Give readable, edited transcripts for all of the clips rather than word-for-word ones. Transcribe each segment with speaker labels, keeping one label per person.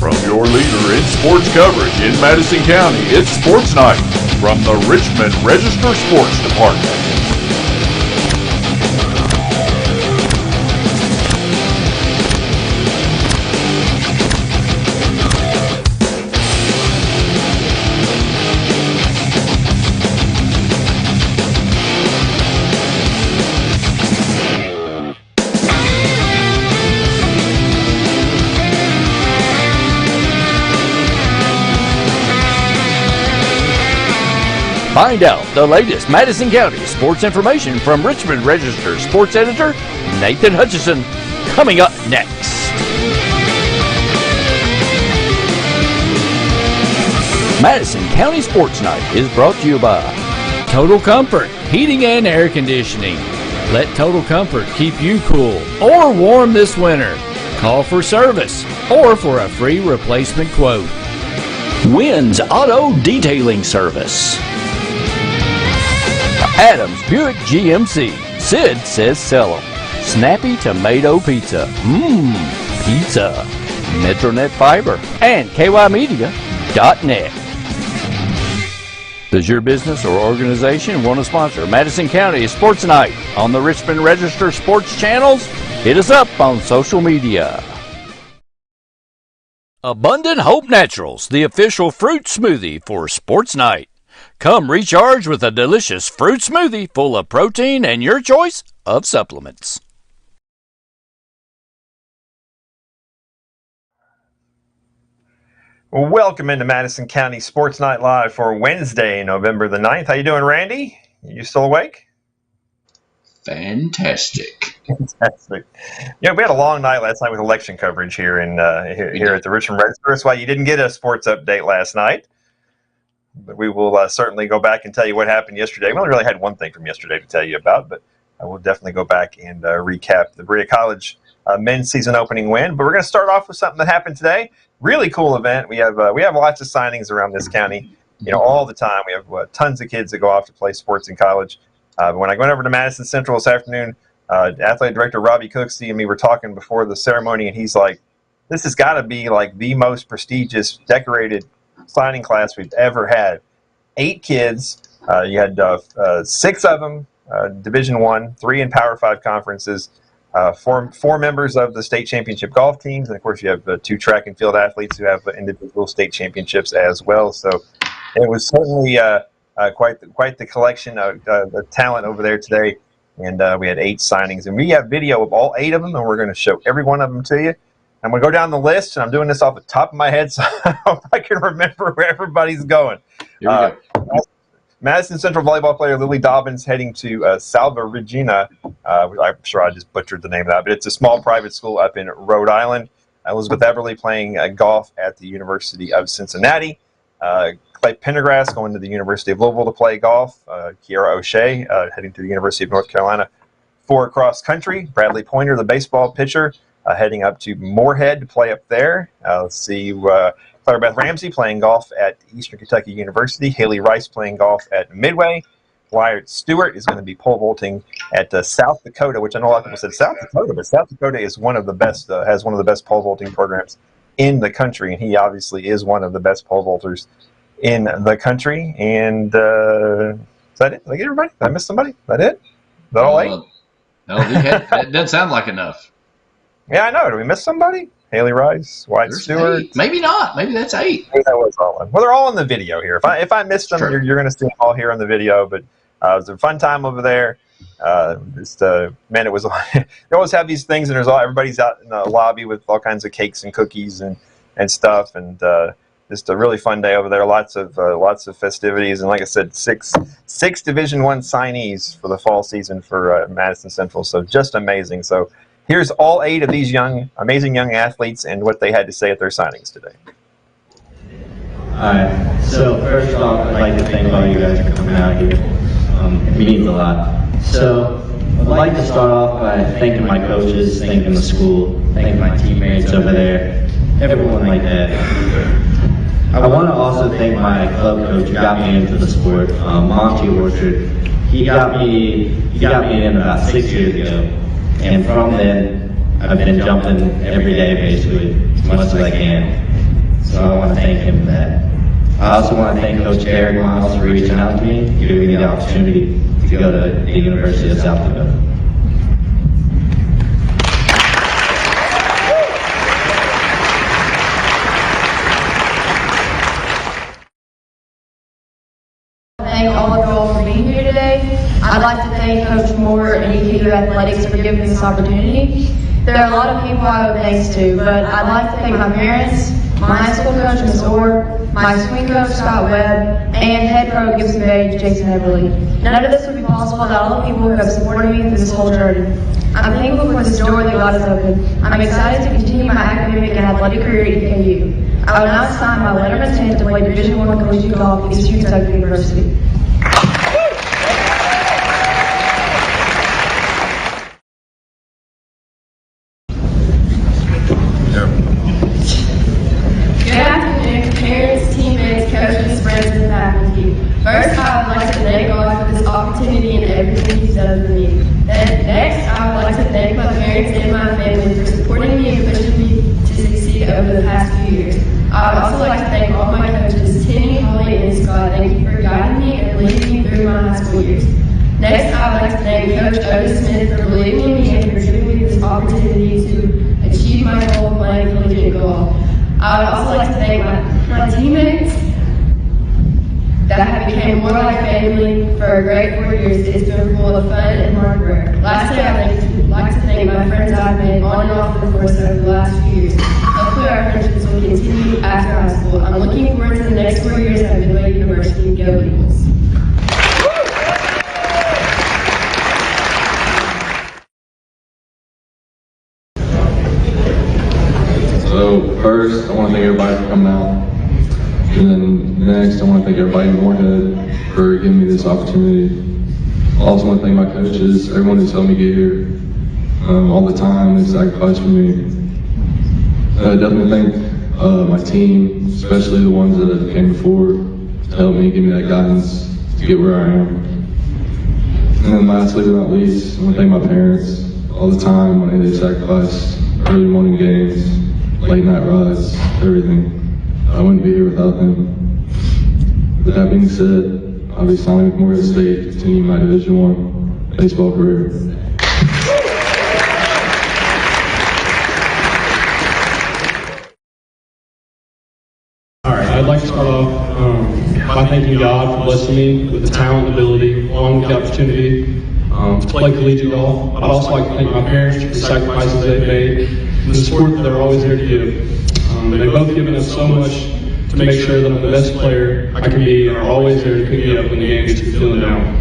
Speaker 1: From your leader in sports coverage in Madison County, it's Sports Night from the Richmond Register Sports Department.
Speaker 2: Find out the latest Madison County sports information from Richmond Register sports editor Nathan Hutchison, coming up next. Madison County Sports Night is brought to you by Total Comfort Heating and Air Conditioning. Let Total Comfort keep you cool or warm this winter. Call for service or for a free replacement quote. Wynn's Auto Detailing Service. Adams Buick GMC. Sid says sell 'em. Snappy Tomato Pizza. Pizza. Metronet Fiber. And KYmedia.net. Does your business or organization want to sponsor Madison County Sports Night on the Richmond Register Sports channels? Hit us up on social media. Abundant Hope Naturals, the official fruit smoothie for Sports Night. Come recharge with a delicious fruit smoothie full of protein and your choice of supplements.
Speaker 3: Welcome into Madison County Sports Night Live for Wednesday, November the 9th. How you doing, Randy? You still awake?
Speaker 4: Fantastic.
Speaker 3: Fantastic. Yeah, we had a long night last night with election coverage here here at the Richmond Register. That's why you didn't get a sports update last night. But we will certainly go back and tell you what happened yesterday. We only really had one thing from yesterday to tell you about, but I will definitely go back and recap the Berea College men's season opening win. But we're going to start off with something that happened today. Really cool event. We have lots of signings around this county, all the time. We have tons of kids that go off to play sports in college. When I went over to Madison Central this afternoon, athletic director Robbie Cooksey and me were talking before the ceremony, and he's like, "This has got to be like the most prestigious, decorated signing class we've ever had. 8 kids. You had 6 of them, Division I, 3 in Power 5 conferences, 4 members of the state championship golf teams, and of course you have 2 track and field athletes who have individual state championships as well. So it was certainly quite the collection of the talent over there today. And we had 8 signings, and we have video of all 8 of them, and we're going to show every one of them to you. I'm going to go down the list, and I'm doing this off the top of my head, so I hope I can remember where everybody's going.
Speaker 4: Here we go.
Speaker 3: Madison Central volleyball player Lily Dobbins heading to Salva Regina. I'm sure I just butchered the name of that, but it's a small private school up in Rhode Island. Elizabeth Everly playing golf at the University of Cincinnati. Clay Pendergrass going to the University of Louisville to play golf. Kiara O'Shea heading to the University of North Carolina for cross country. Bradley Pointer, the baseball pitcher, heading up to Moorhead to play up there. Let's see, Claire Beth Ramsey playing golf at Eastern Kentucky University. Haley Rice playing golf at Midway. Wyatt Stewart is going to be pole vaulting at South Dakota, which I know a lot of people said South Dakota, but South Dakota is one of the best, has one of the best pole vaulting programs in the country, and he obviously is one of the best pole vaulters in the country. And is that it? Did I get everybody? Did I miss somebody? Is that it? Is that all 8?
Speaker 4: No, that doesn't sound like enough.
Speaker 3: Yeah, I know. Did we miss somebody? Haley Rice, Wyatt Stewart.
Speaker 4: 8. Maybe not. Maybe that's 8.
Speaker 3: Maybe that was all. Well, they're all in the video here. If I missed them, you're going to see them all here on the video. But it was a fun time over there. Man, it was. They always have these things, and everybody's out in the lobby with all kinds of cakes and cookies and stuff, and just a really fun day over there. Lots of festivities, and like I said, six Division I signees for the fall season for Madison Central. So just amazing. So here's all 8 of these amazing young athletes and what they had to say at their signings today.
Speaker 5: All right. So first off, I'd like to thank all you guys for coming out here. It means a lot. So I'd like to start off by thanking my coaches, thanking the school, thanking my teammates over there, everyone like that. I want to also thank my club coach who got me into the sport, Monty Orchard. He got me in about 6 years ago, and from then I've been jumping every day basically, as much as I can. So I want to thank him for that. I also want to thank Coach Derek Miles for reaching out to me, giving me the opportunity to go to the University of South Dakota.
Speaker 6: Thank all of you all for being here today. I'd like to thank Coach Moore and EKU Athletics for giving me this opportunity. There are a lot of people I owe thanks to, but I'd like to thank my parents, my high school coach, Ms. Orr, my swing coach, Scott Webb, and head pro Gibson Bay, Jason Everly. None of this would be possible without all the people who have supported me through this whole journey. I'm thankful for this door that God has opened. I'm excited to continue my academic and athletic career at EKU. I will now sign my letter of intent to play Division I collegiate golf at Eastern Kentucky University.
Speaker 7: Good afternoon, parents, teammates, coaches, friends, and faculty. First, I would like to thank God for this opportunity and everything He's done for me. Next, I would like to thank my parents and my family for supporting me and pushing me to succeed over the past few years. I would also like to thank all my coaches, Timmy, Holly, and Scott. Thank you for guiding me and leading me through my high school years. Next, I would like to thank Coach Otis Smith for believing in me and for giving me this opportunity to achieve my goal of playing collegiate golf. I would also like to thank my teammates that have become more like family for a great 4 years. It's been full of fun and hard work. Lastly, I would like to thank my friends I've made on and off the course over the last few years. Hopefully our friendships will continue after high school. I'm looking forward to the next 4 years at Buick University. Go Eagles!
Speaker 8: So first, I want to thank everybody for coming out. And then next, I want to thank everybody in Moorhead for giving me this opportunity. I also want to thank my coaches, everyone who's helped me get here all the time and sacrificed for me. Definitely thank my team, especially the ones that came before, to help me, give me that guidance to get where I am. And then lastly but not least, I want to thank my parents all the time when they sacrificed early morning games, late night rides, everything. I wouldn't be here without them. With that being said, I'll be signing with Moorhead State to continue my Division I baseball career.
Speaker 9: Alright, I'd like to start off by thanking God for blessing me with the talent and ability, along with the opportunity to play collegiate golf. I'd also like to thank my parents for the sacrifices they've made and the support that they're always there to give. They've both given us so much to make sure that I'm the best player I can be and are always there to pick me up when the game gets feeling down.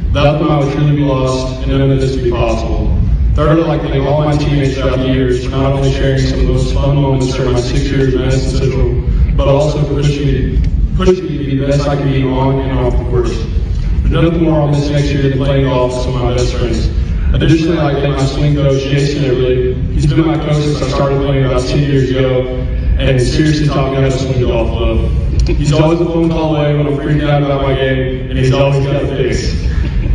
Speaker 9: Without them, I would truly be lost and none of this would be possible. Third, I'd like to thank all my teammates throughout the years for not only sharing some of the most fun moments during my 6 years at Madison Central, but also for pushing me to be the best I can be on and off the course. There's nothing more I'll miss next year than playing golf with some of my best friends. Additionally, I'd like to thank my swing coach, Jason Everly. He's been my coach since I started playing about 10 years ago, and seriously taught me how to swing the golf club. He's always a phone call away when I'm freaking out about my game, and he's always got a fix.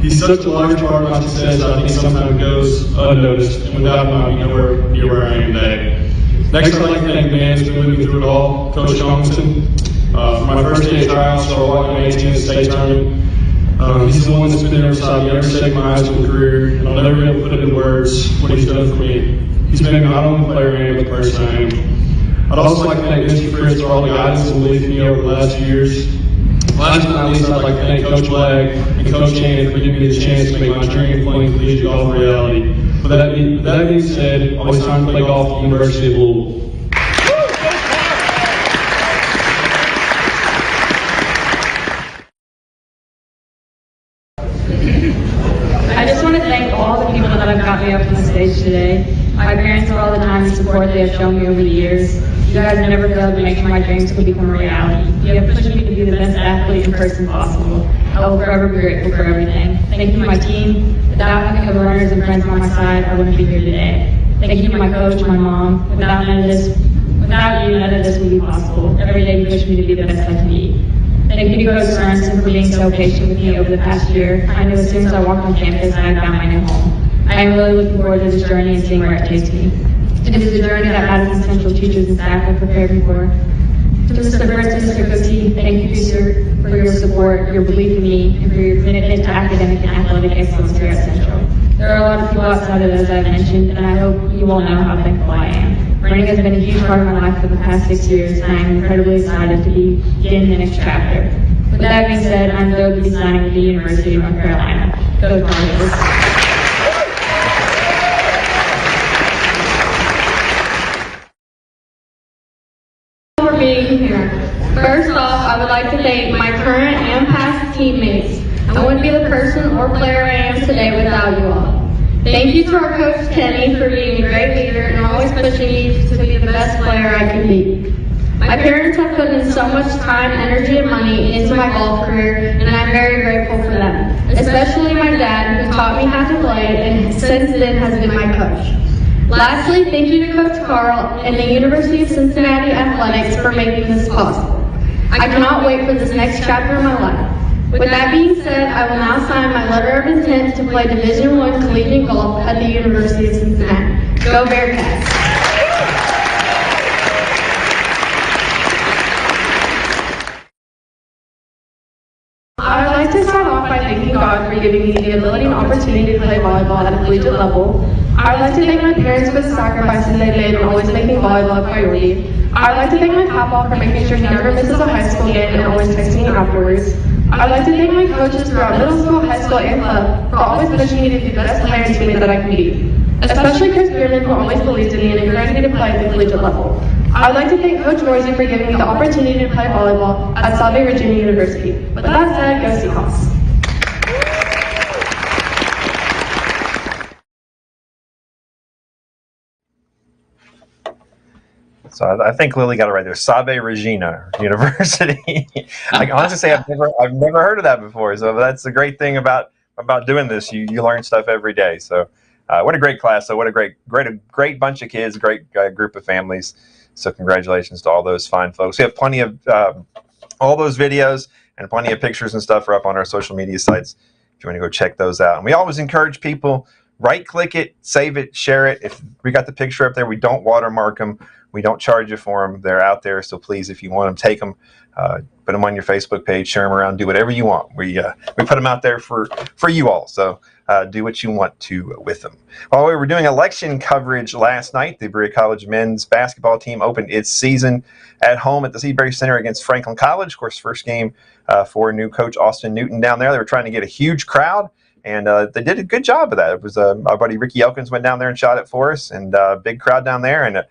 Speaker 9: He's such a large part of my success, I think sometimes goes unnoticed, and without him, I'd be nowhere near where I am today. Next, I'd like to thank the man who's been with me through it all, Coach Johnson. For my first day of tryouts, so I walked in 18 in the state tournament. He's the one that's been there beside me every second of my high school career, and I'll never be able to put into words what he's done for me. He's made me not only the player I am, but the person I am. I'd also like to thank Mr. Fritz for all the guidance and belief in me over the last few years. Last but not least, I'd like to thank Coach Blagg and Coach Hannon for giving me the chance to make my dream of playing collegiate golf a reality. With that being said, I'll be trying to play golf at the University of Louisville.
Speaker 7: I just want to thank all the people that have got me up on the stage today. My parents for all the time and support they have shown me over the years. You guys never failed to make sure my dreams could become a reality. You have pushed me to be the best athlete and person possible. I will forever be grateful for everything. Thank you to my team. Without having the runners and friends by my side, I wouldn't be here today. Thank you to my coach, my mom. Without you, none of this would be possible. Every day you push me to be the best I can be. Thank you to Coach Sorensen for being so patient with me over the past year. I knew as soon as I walked on campus, I had found my new home. I am really looking forward to this journey and seeing where it takes me. It is a journey that Madison Central teachers and staff have prepared me for. To Mr. Brent and Mr. Coachie, thank you, sir, for your support, your belief in me, and for your commitment to academic and athletic excellence here at Central. There are a lot of people outside of those I've mentioned, and I hope you all know how thankful I am. Running has been a huge part of my life for the past 6 years, and I am incredibly excited to begin the next chapter. With that being said, I'm thrilled to be signing with the University of North Carolina. Go Tar Heels. For being here. First off, I would like to thank my current and past teammates. I wouldn't be the person or player I am today without you all. Thank you to our coach Kenny for being a great leader and always pushing me to be the best player I can be. My parents have put in so much time, energy, and money into my golf career, and I'm very grateful for them. Especially my dad, who taught me how to play and since then has been my coach. Lastly, thank you to Coach Carl and the University of Cincinnati Athletics for making this possible. I cannot wait for this next chapter of my life. With that being said, I will now sign my letter of intent to play Division I collegiate golf at the University of Cincinnati. Go Bearcats! I would like to start off by thanking God for giving me the ability and opportunity to play volleyball at a collegiate level. I would like to thank my parents for the sacrifices they made in always making volleyball a priority. I would like to thank my papa for making sure he never misses a high school game and always texting me afterwards. I would like to thank my coaches throughout middle school, high school, and club for always pushing me to be the best player and teammate that I can be. Especially Chris Bierman, who always believed in me and encouraged me to play at the collegiate level. I would like to thank Coach Norsey for giving me the opportunity to play volleyball at South Bay Virginia University. With that said, go Seahawks.
Speaker 3: So I think Lily got it right there. Sabe Regina University. I can honestly say I've never heard of that before. So that's the great thing about doing this. You learn stuff every day. So what a great class. So what a great bunch of kids, great group of families. So congratulations to all those fine folks. We have plenty of all those videos and plenty of pictures and stuff are up on our social media sites if you want to go check those out. And we always encourage people, right-click it, save it, share it. If we got the picture up there, we don't watermark them. We don't charge you for them. They're out there, so please, if you want them, take them, put them on your Facebook page, share them around, do whatever you want. We put them out there for you all, so do what you want to with them. While we were doing election coverage last night, the Berea College men's basketball team opened its season at home at the Seabury Center against Franklin College. Of course, first game for new coach Austin Newton down there. They were trying to get a huge crowd, and they did a good job of that. It was our buddy Ricky Elkins went down there and shot it for us, and big crowd down there, and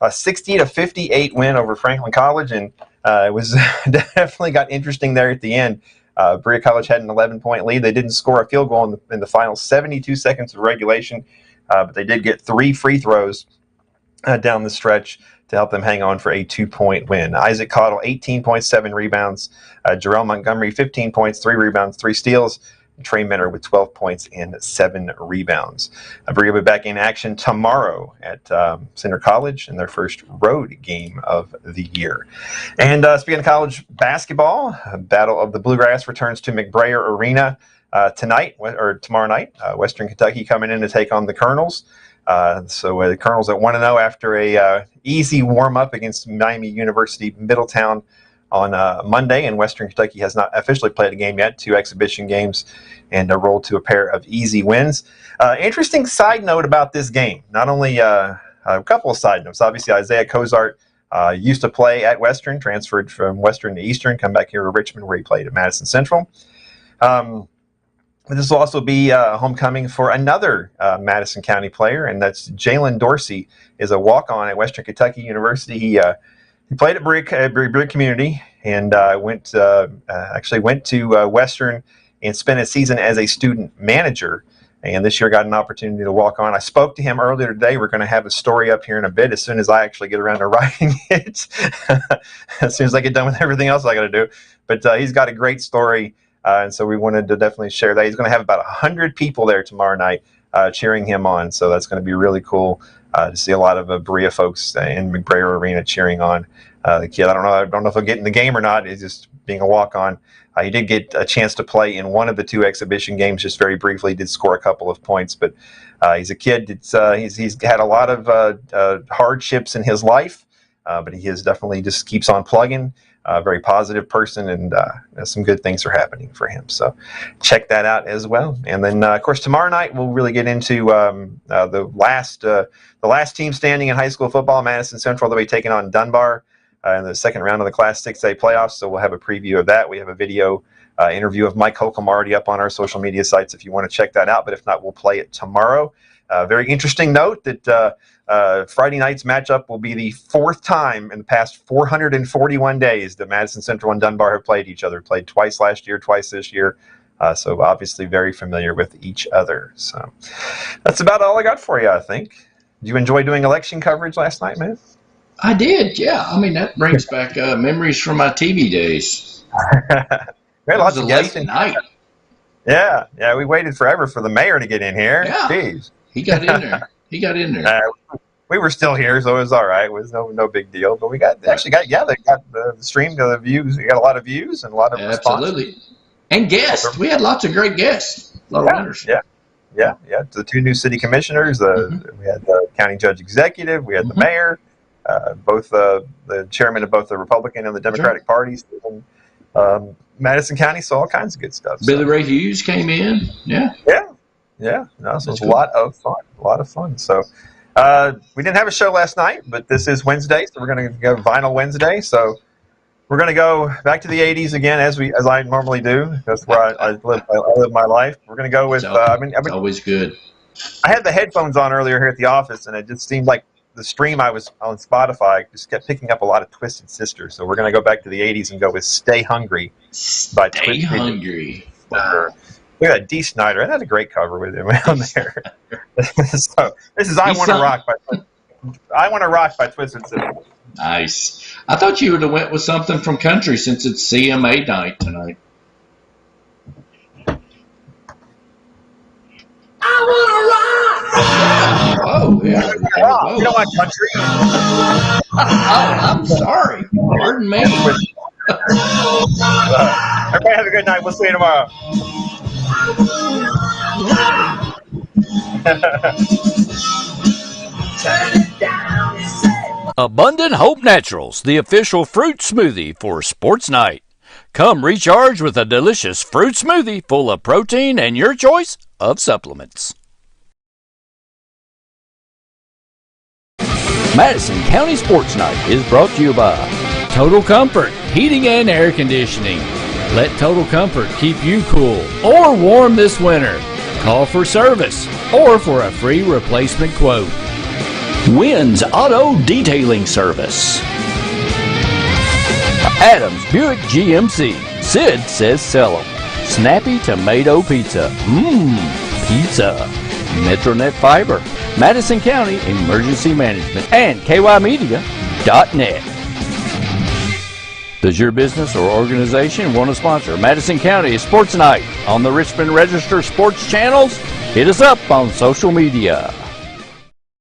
Speaker 3: a 60-58 win over Franklin College, and it was definitely got interesting there at the end. Berea College had an 11-point lead. They didn't score a field goal in the final 72 seconds of regulation, but they did get 3 free throws down the stretch to help them hang on for a 2-point win. Isaac Cottle, 18.7 rebounds. Jarrell Montgomery, 15 points, 3 rebounds, 3 steals. Trey Minner with 12 points and 7 rebounds. Berea will be back in action tomorrow at Center College in their first road game of the year. And speaking of college basketball, Battle of the Bluegrass returns to McBrayer Arena tonight or tomorrow night. Western Kentucky coming in to take on the Colonels. So the Colonels at 1-0 after a easy warm-up against Miami University Middletown on Monday, and Western Kentucky has not officially played a game yet, 2 exhibition games, and rolled to a pair of easy wins. Interesting side note about this game, not only a couple of side notes. Obviously, Isaiah Cozart used to play at Western, transferred from Western to Eastern, come back here to Richmond where he played at Madison Central. This will also be homecoming for another Madison County player, and that's Jalen Dorsey, is a walk-on at Western Kentucky University. He played at Berea Community and went to Western and spent a season as a student manager. And this year got an opportunity to walk on. I spoke to him earlier today. We're going to have a story up here in a bit as soon as I actually get around to writing it. As soon as I get done with everything else I got to do. But he's got a great story, and so we wanted to definitely share that. He's going to have about 100 people there tomorrow night cheering him on. So that's going to be really cool to see a lot of Berea folks in McBrayer Arena cheering on the kid. I don't know if he'll get in the game or not. It's just being a walk-on. He did get a chance to play in one of the 2 exhibition games just very briefly. He did score a couple of points, but he's a kid. He's had a lot of hardships in his life, but he is definitely just keeps on plugging. Very positive person, and some good things are happening for him. So check that out as well. And then, of course, tomorrow night we'll really get into the last team standing in high school football. Madison Central, they'll be taking on Dunbar in the second round of the Class 6A playoffs. So we'll have a preview of that. We have a video interview of Mike Holcomb already up on our social media sites if you want to check that out. But if not, we'll play it tomorrow. Very interesting note that Friday night's matchup will be the fourth time in the past 441 days that Madison Central and Dunbar have played each other. Played twice last year, twice this year. So obviously very familiar with each other. So that's about all I got for you, I think. Did you enjoy doing election coverage last night, man?
Speaker 4: I did, yeah. I mean, that brings back memories from my TV days.
Speaker 3: We had lots of guests
Speaker 4: late night.
Speaker 3: Yeah, we waited forever for the mayor to get in here.
Speaker 4: Yeah.
Speaker 3: Jeez.
Speaker 4: He got in there.
Speaker 3: We were still here, so it was all right. It was no big deal. But they got the stream, the views. We got a lot of views and a lot of
Speaker 4: Absolutely.
Speaker 3: responses.
Speaker 4: And guests. We had lots of great guests. A lot of winners.
Speaker 3: Yeah. The two new city commissioners. We had the county judge executive. We had the mayor. Both the chairman of both the Republican and the Democratic parties. And, Madison County saw all kinds of good stuff.
Speaker 4: Billy Ray Hughes came in. Yeah. No, so it was
Speaker 3: cool. A lot of fun. So we didn't have a show last night, but this is Wednesday, so we're going to go Vinyl Wednesday. So we're going to go back to the 80s again, as I normally do. That's where I live my life. We're going to go with.
Speaker 4: It's always good.
Speaker 3: I had the headphones on earlier here at the office, and it just seemed like the stream I was on Spotify just kept picking up a lot of Twisted Sister. So we're going to go back to the 80s and go with "Stay Hungry" by
Speaker 4: Stay Hungry.
Speaker 3: Wow. Look at that, Dee Snider. That had a great cover with him on there. So this is "I Want to Rock" by Twisted Sister.
Speaker 4: Nice. I thought you would have went with something from country since it's CMA night tonight.
Speaker 7: I wanna rock!
Speaker 4: Oh, yeah.
Speaker 3: You don't like country?
Speaker 4: I'm sorry. Pardon me.
Speaker 3: Everybody have a good night. We'll see you tomorrow.
Speaker 2: Abundant Hope Naturals, the official fruit smoothie for Sports Night. Come recharge with a delicious fruit smoothie full of protein and your choice of supplements. Madison County Sports Night is brought to you by Total Comfort Heating and Air Conditioning. Let Total Comfort keep you cool or warm this winter. Call for service or for a free replacement quote. Wynn's Auto Detailing Service. Adams Buick GMC. Sid says sell 'em. Snappy Tomato Pizza. Pizza. Metronet Fiber. Madison County Emergency Management. And KYmedia.net. Does your business or organization want to sponsor Madison County Sports Night on the Richmond Register Sports channels? Hit us up on social media.